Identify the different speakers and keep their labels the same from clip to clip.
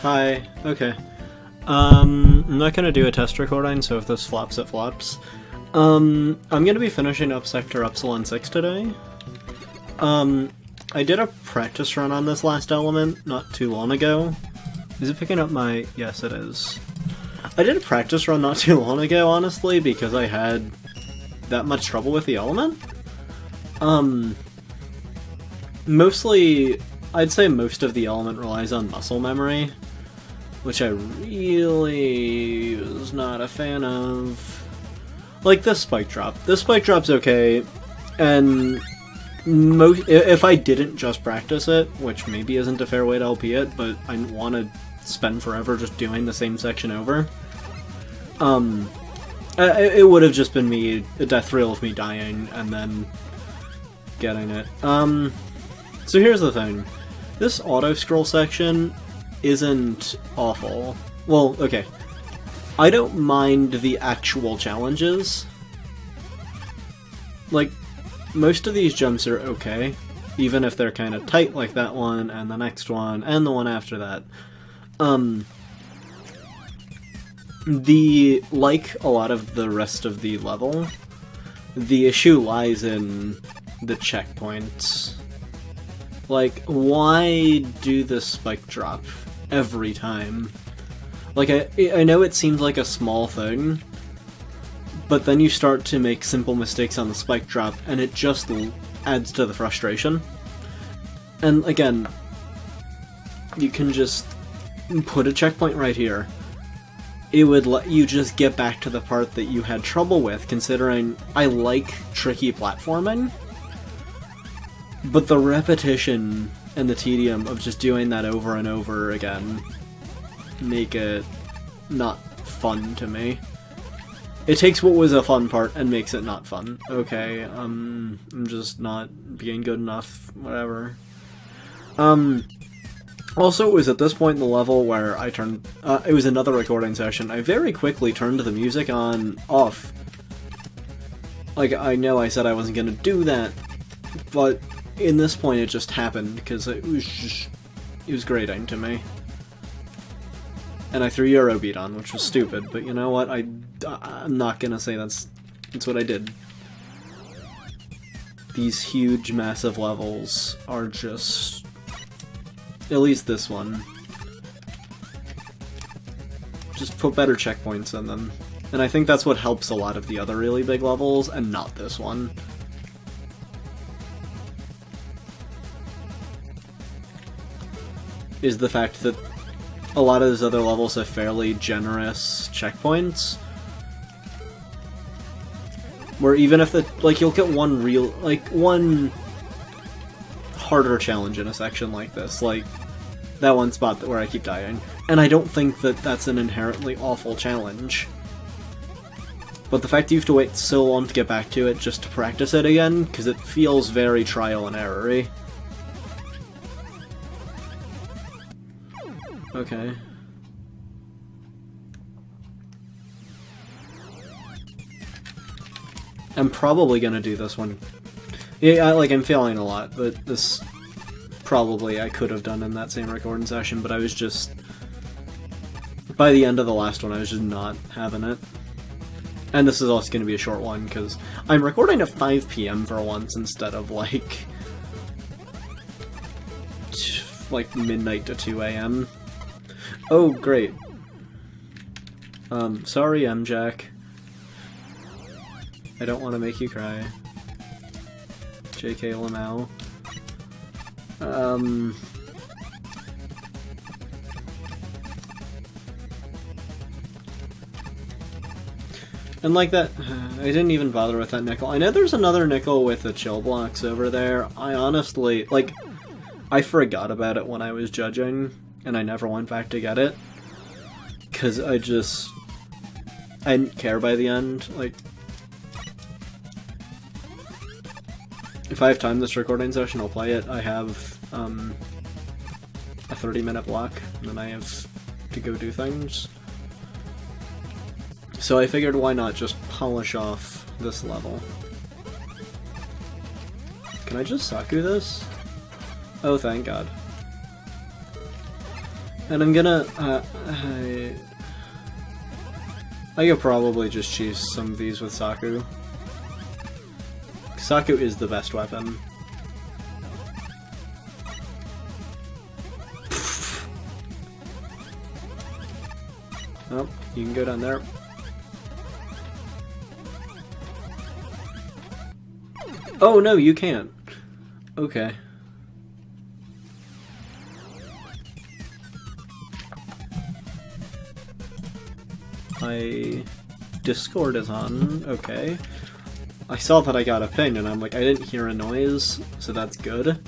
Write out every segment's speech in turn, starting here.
Speaker 1: Hi. Okay. I'm not gonna do a test recording, so if this flops, it flops. I'm gonna be finishing up Sector Epsilon 6 today. I did a practice run on this last element not too long ago. Is it picking up my... Yes, it is. I did a practice run not too long ago, honestly, because I had that much trouble with the element. Mostly, I'd say most of the element relies on muscle memory, which I really was not a fan of. Like this spike drop. This spike drop's okay, and if I didn't just practice it, which maybe isn't a fair way to LP it, but I didn't want to spend forever just doing the same section over, it would have just been me, a death thrill of me dying and then getting it. So here's the thing. This auto-scroll section isn't awful. Well, okay. I don't mind the actual challenges. Like, most of these jumps are okay, even if they're kind of tight like that one, and the next one, and the one after that. Like a lot of the rest of the level, the issue lies in the checkpoints. Like, why do the spike drop every time? Like, I know it seems like a small thing, but then you start to make simple mistakes on the spike drop, and it just adds to the frustration. And again, you can just put a checkpoint right here. It would let you just get back to the part that you had trouble with, considering I like tricky platforming, but the repetition and the tedium of just doing that over and over again make it not fun to me. It takes what was a fun part and makes it not fun. Okay, I'm just not being good enough, whatever. Also, it was at this point in the level where I turned... it was another recording session. I very quickly turned the music off. Like, I know I said I wasn't gonna do that, but in this point it just happened, because it was grating to me. And I threw Eurobeat on, which was stupid, but you know what? I'm not gonna say that's what I did. These huge, massive levels are just... At least this one. Just put better checkpoints in them. And I think that's what helps a lot of the other really big levels, and not this one. Is the fact that a lot of those other levels have fairly generous checkpoints. Where even if you'll get one harder challenge in a section like this, like that one spot where I keep dying. And I don't think that that's an inherently awful challenge. But the fact you have to wait so long to get back to it just to practice it again, because it feels very trial and error-y. Okay. I'm probably gonna do this one. Yeah, I'm failing a lot, but this probably I could have done in that same recording session, but I was just... By the end of the last one, I was just not having it. And this is also gonna be a short one, because I'm recording at 5 PM for once instead of, like midnight to 2 AM. Oh, great. Sorry, M-Jack. I don't want to make you cry. JK Lamau. And like that, I didn't even bother with that nickel. I know there's another nickel with the chill blocks over there. I honestly, I forgot about it when I was judging, and I never went back to get it. Because I didn't care by the end. If I have time this recording session, I'll play it. I have a 30-minute block, and then I have to go do things. So I figured why not just polish off this level. Can I just Saku this? Oh, thank God. And I'm gonna, I could probably just choose some of these with Saku. Saku is the best weapon. Oh, you can go down there. Oh no, you can't. Okay. My Discord is on, okay. I saw that I got a ping and I'm like, I didn't hear a noise, so that's good.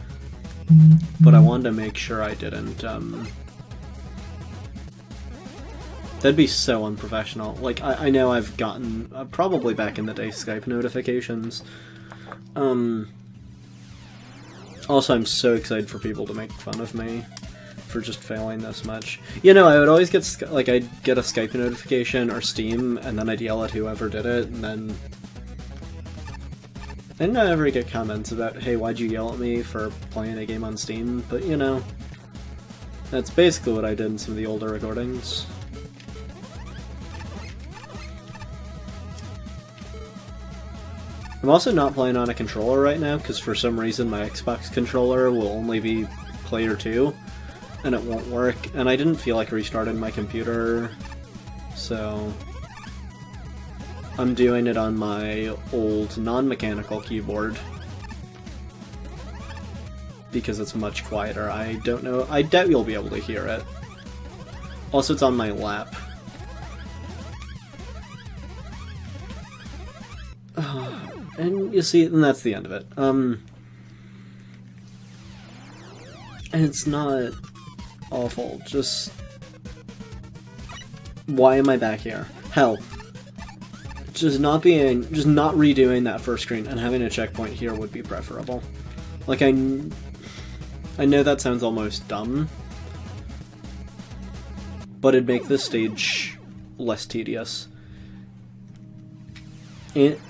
Speaker 1: But I wanted to make sure I didn't, that'd be so unprofessional. Like, I know I've gotten, probably back in the day, Skype notifications. Also, I'm so excited for people to make fun of me for just failing this much. You know, I would always get, like, I'd get a Skype notification or Steam, and then I'd yell at whoever did it, and then I didn't ever get comments about, hey, why'd you yell at me for playing a game on Steam? But, you know, that's basically what I did in some of the older recordings. I'm also not playing on a controller right now, because for some reason my Xbox controller will only be player 2, and it won't work, and I didn't feel like restarting my computer, so I'm doing it on my old non-mechanical keyboard, because it's much quieter. I don't know, I doubt you'll be able to hear it. Also, it's on my lap. And you see, and that's the end of it. And it's not awful, just why am I back here? Hell, just not redoing that first screen and having a checkpoint here would be preferable. Like, I know that sounds almost dumb, but it'd make this stage less tedious.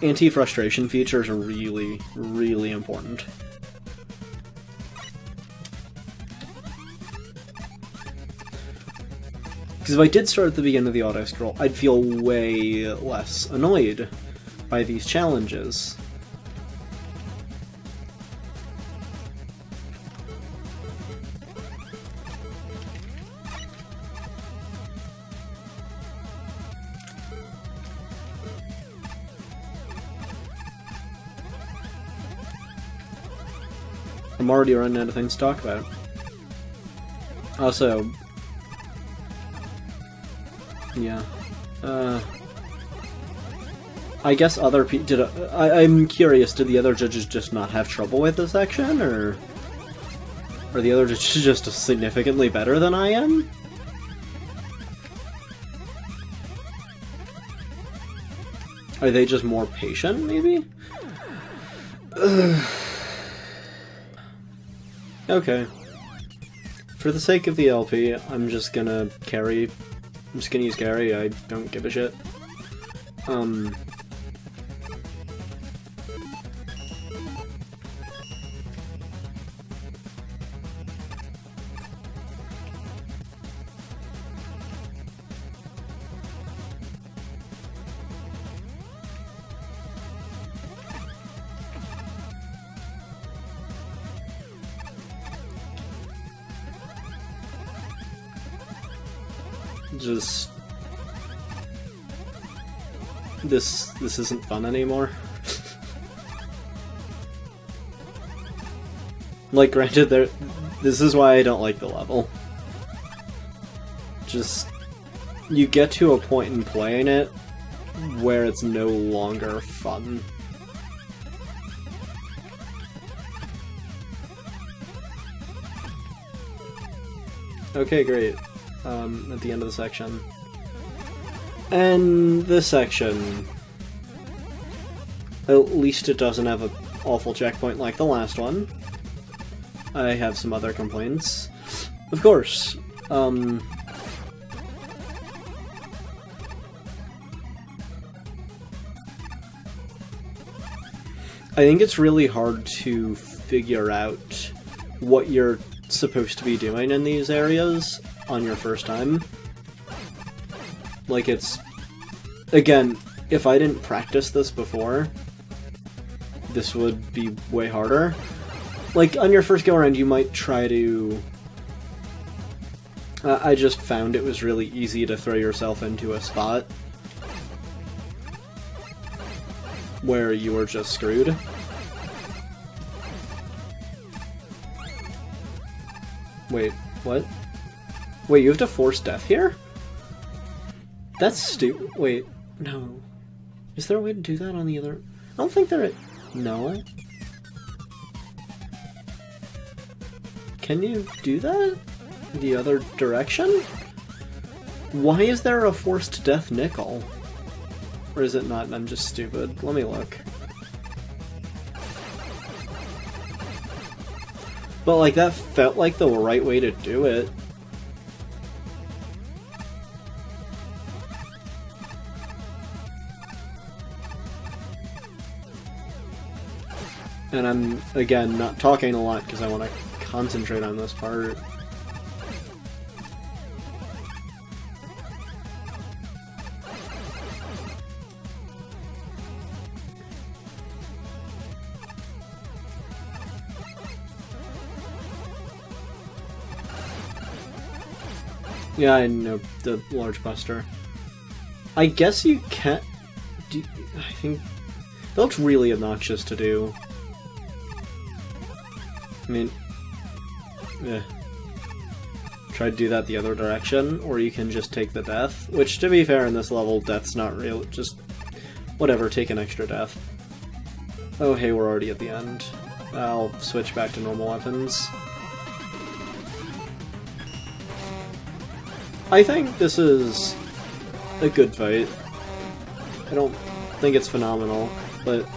Speaker 1: Anti-frustration features are really, really important. Because if I did start at the beginning of the auto-scroll, I'd feel way less annoyed by these challenges. I'm already running out of things to talk about. Also, yeah, I guess other people I'm curious, did the other judges just not have trouble with this section, or are the other judges just significantly better than I am? Are they just more patient, maybe? Okay. For the sake of the LP, I'm just gonna carry. I'm just gonna use carry, I don't give a shit. Just this isn't fun anymore. Like, granted, this is why I don't like the level. Just, you get to a point in playing it where it's no longer fun. Okay, great. At the end of the section. And this section, at least it doesn't have an awful checkpoint like the last one. I have some other complaints. Of course. I think it's really hard to figure out what you're supposed to be doing in these areas, on your first time. Like, it's... Again, if I didn't practice this before, this would be way harder. Like, on your first go-around, you might try to... I just found it was really easy to throw yourself into a spot where you were just screwed. Wait, what? Wait, you have to force death here? That's stupid. Wait, no. Is there a way to do that on the other... I don't think there is... No? Can you do that? The other direction? Why is there a forced death nickel? Or is it not and I'm just stupid? Let me look. But like, that felt like the right way to do it. And I'm, again, not talking a lot because I want to concentrate on this part. Yeah, I know, the large buster. I guess you can't... I think... That looks really obnoxious to do. I mean... Try to do that the other direction, or you can just take the death. Which, to be fair, in this level, death's not real. Just... Whatever, take an extra death. Oh, hey, we're already at the end. I'll switch back to normal weapons. I think this is a good fight. I don't think it's phenomenal, but...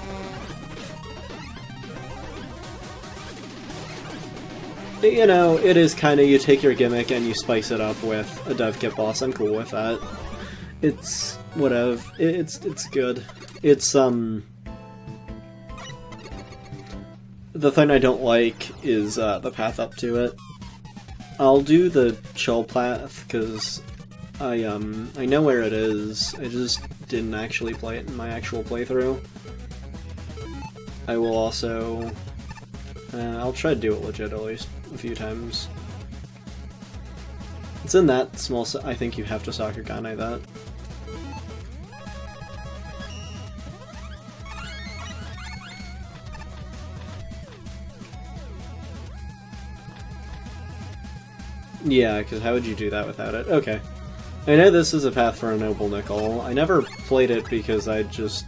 Speaker 1: You know, it is kind of, you take your gimmick and you spice it up with a dev kit boss. I'm cool with that. It's... whatever. It's good. It's, The thing I don't like is, the path up to it. I'll do the chill path, because I know where it is, I just didn't actually play it in my actual playthrough. I will also... I'll try to do it legit at least a few times. It's in that small I think you have to Sakugane that. Yeah, because how would you do that without it? Okay. I know this is a path for a Noble Nickel. I never played it because I just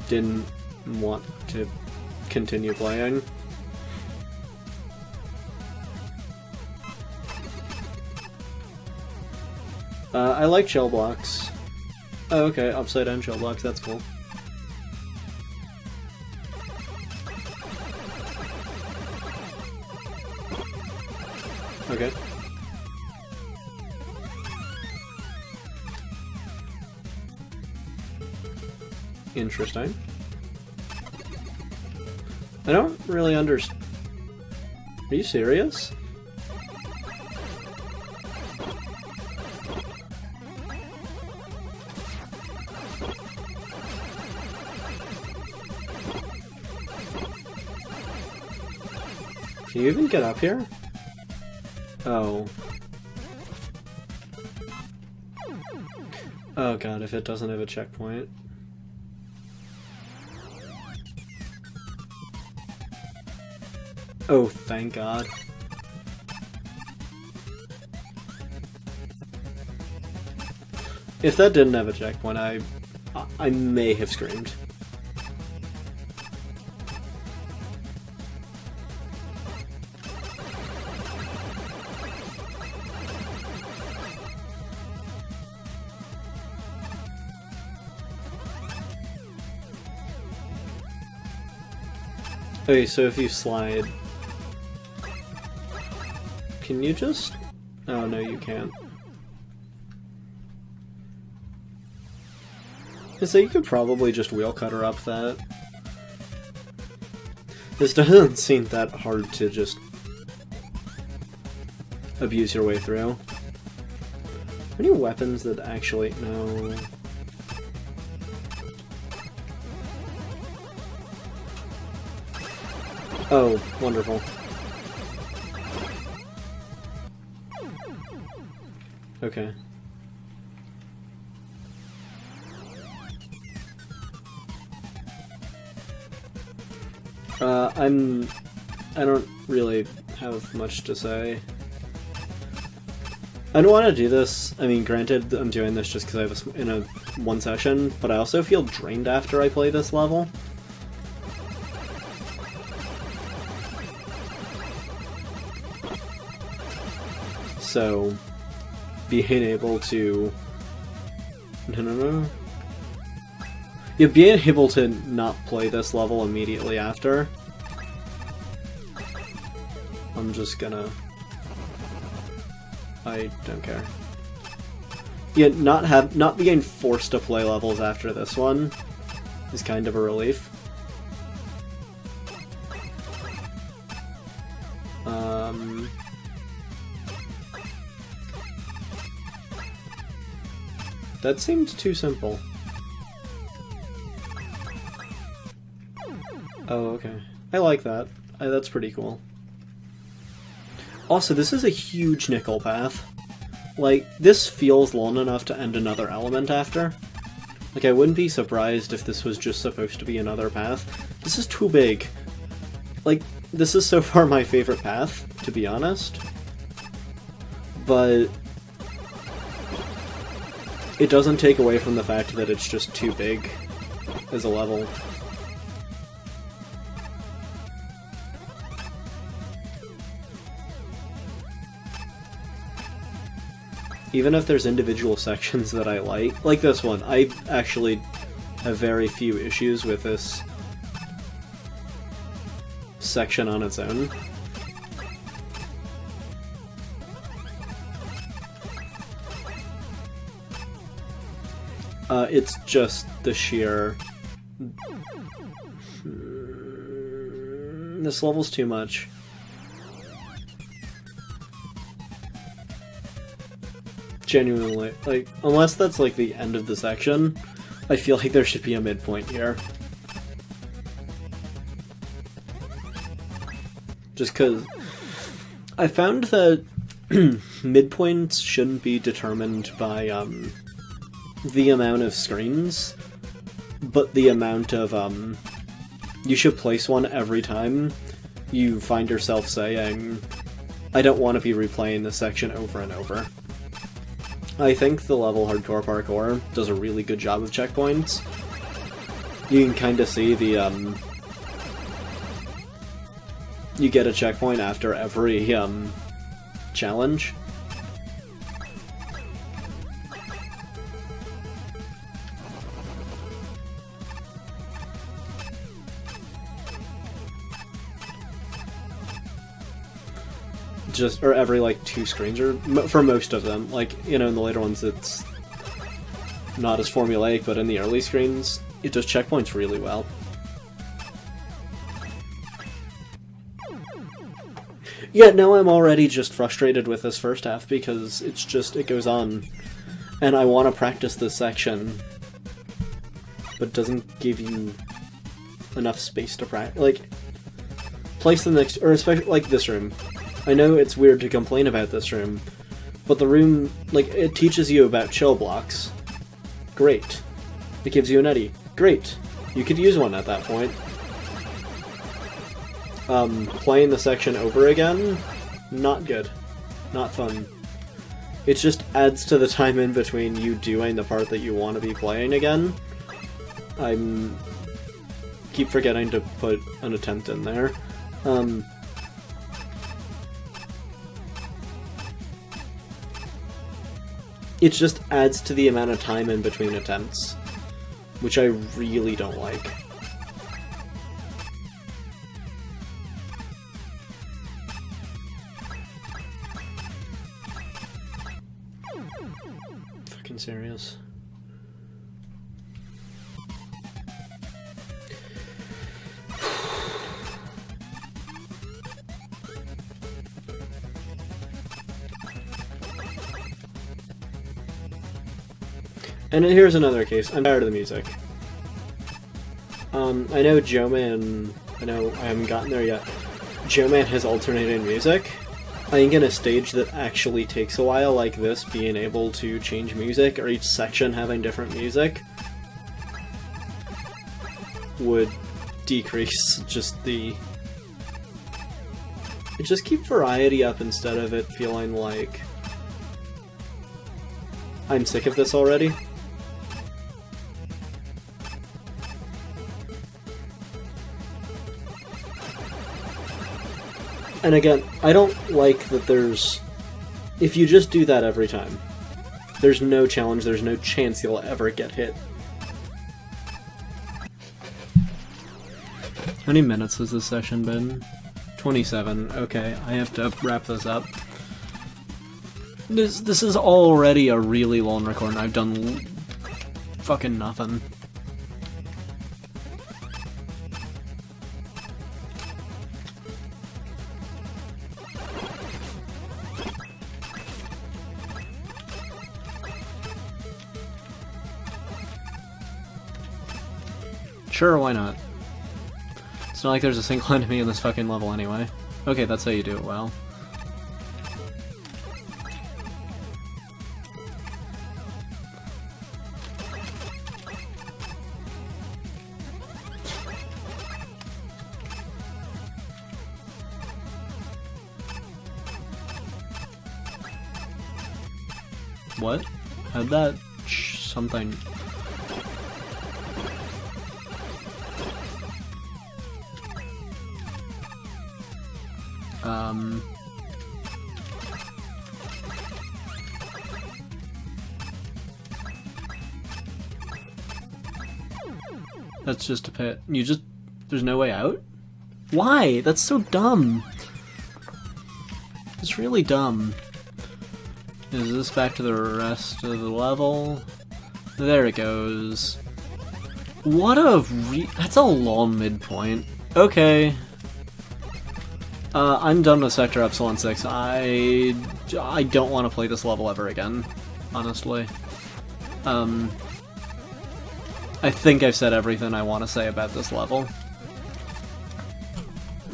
Speaker 1: didn't want to continue playing. I like shell blocks. Oh, okay, upside down shell blocks, that's cool. Okay. Interesting. I don't really understand. Are you serious? Can you even get up here? Oh. Oh god, if it doesn't have a checkpoint. Oh, thank god. If that didn't have a checkpoint, I may have screamed. Okay, so if you slide... Can you just... Oh, no, you can't. So you could probably just wheel cutter up that. This doesn't seem that hard to just... abuse your way through. Any weapons that actually... no... Oh, wonderful. Okay. I don't really have much to say. I don't want to do this. I mean, granted, I'm doing this just because I have in a one session, but I also feel drained after I play this level. So, being able to... No. Yeah, being able to not play this level immediately after... I'm just gonna... I don't care. Yeah, not being forced to play levels after this one is kind of a relief. That seemed too simple. Oh, okay. I like that. That's pretty cool. Also, this is a huge nickel path. Like, this feels long enough to end another element after. Like, I wouldn't be surprised if this was just supposed to be another path. This is too big. Like, this is so far my favorite path, to be honest. But... it doesn't take away from the fact that it's just too big as a level. Even if there's individual sections that I like this one, I actually have very few issues with this section on its own. It's just the sheer... This level's too much. Genuinely, like, unless that's like the end of the section, I feel like there should be a midpoint here. Just because I found that midpoints shouldn't be determined by the amount of screens, but the amount of you should place one every time you find yourself saying, I don't want to be replaying this section over and over. I think the level Hardcore Parkour does a really good job of checkpoints. You can kind of see the, you get a checkpoint after every, challenge. Or every, like, 2 screens, or for most of them. Like, you know, in the later ones it's not as formulaic, but in the early screens, it does checkpoints really well. Yeah, now I'm already just frustrated with this first half, because it's just, it goes on, and I want to practice this section, but it doesn't give you enough space to practice. Like, place the next, or especially, like, this room. I know it's weird to complain about this room, but the room, like, it teaches you about chill blocks. Great. It gives you an eddy. Great. You could use one at that point. Playing the section over again? Not good. Not fun. It just adds to the time in between you doing the part that you want to be playing again. Keep forgetting to put an attempt in there. It just adds to the amount of time in between attempts, which I really don't like. Fucking serious. And here's another case. I'm tired of the music. I know Joe-Man... I know I haven't gotten there yet. Joe-Man has alternating music. I think in a stage that actually takes a while, like this, being able to change music, or each section having different music, would decrease just the... Just keep variety up instead of it feeling like... I'm sick of this already. And again, I don't like that there's... If you just do that every time, there's no challenge, there's no chance you'll ever get hit. How many minutes has this session been? 27. Okay, I have to wrap this up. This is already a really long recording. I've done fucking nothing. Sure, why not? It's not like there's a single enemy in this fucking level anyway. Okay, that's how you do it well. What? How'd that something... That's just a pit. You just... There's no way out? Why? That's so dumb. It's really dumb. Is this back to the rest of the level? There it goes. What a that's a long midpoint. Okay. I'm done with Sector Epsilon 6. I don't want to play this level ever again, honestly. I think I've said everything I want to say about this level.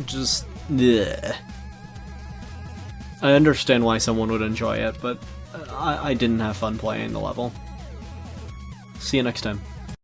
Speaker 1: Just... bleh. I understand why someone would enjoy it, but I didn't have fun playing the level. See you next time.